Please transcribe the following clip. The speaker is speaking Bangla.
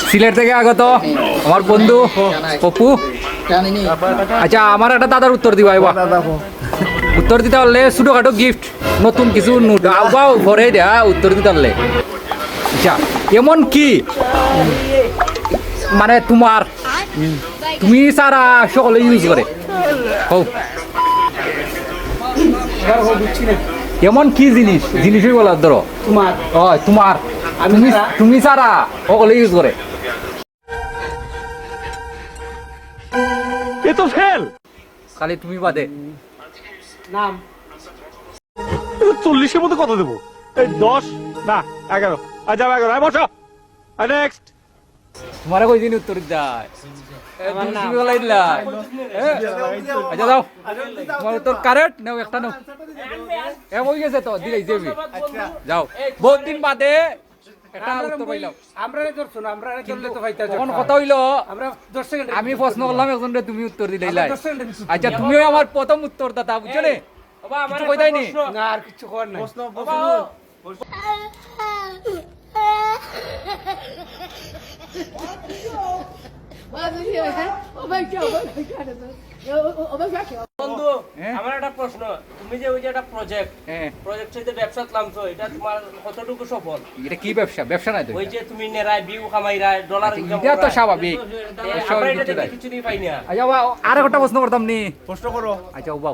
সিলেট থেকে আগত আমার বন্ধু পপু। আচ্ছা, আমার একটা দাদার উত্তর দিবা এবার। উত্তর দিতে পারলে ছোটখাটো গিফট নতুন কিছু আবাও ভরে দেয়া উত্তর দিতে পারলে। আচ্ছা, এমন কি মানে তোমার তুমি সারা সকলে ইউজ করে হোক, এমন কি জিনিস জিনিসই বলার ধরো তোমার তোমার তুমি সারা সকলে ইউজ করে। এ তো ফেল। খালি তুমি বাদে। নাম 40-এর মধ্যে কত দেবো? এই 10 না 11। আচ্ছা 11 বসো। নেক্সট তোমার কই দিন উত্তর দেয় তুমি বলাই দিলা। আচ্ছা যাও, তোমার উত্তর কারেক্ট নাও, একটা নাও। হয়ে গেছে তো দিলাই যাবি। যাও, বহুত দিন বাদে একটা উত্তর পাইলাম। আমরা ধরছো না, আমরা ধরলে তো ভাইতা তখন কথা হইলো আমরা 10 সেকেন্ড আমি প্রশ্ন করলাম একজন তুমি উত্তর দিলাই। 10 সেকেন্ড আচ্ছা, তুমিও আমার প্রথম উত্তরদাতা, বুঝছো নে? কিছু কইতাই নি। না আর কিছু কর নাই। বন্ধু, হ্যাঁ? আমার একটা প্রশ্ন। তুমি যে ওই যে একটা প্রজেক্ট হ্যাঁ, সাথে ব্যবসা নামছো, এটা তোমার কতটুকু সফল? এটা কি ব্যবসা? ব্যবসা নাই তো ওই এটা। যে তুমি নেরায় ভিউ কামাইরা ডলার আচ্ছা, ইনকাম এটা তো করা। স্বাভাবিক। আমরা এটা থেকে কিছুই পাই না। আচ্ছা, আর একটা প্রশ্ন করতাম নি। প্রশ্ন করো। আচ্ছা, বাবা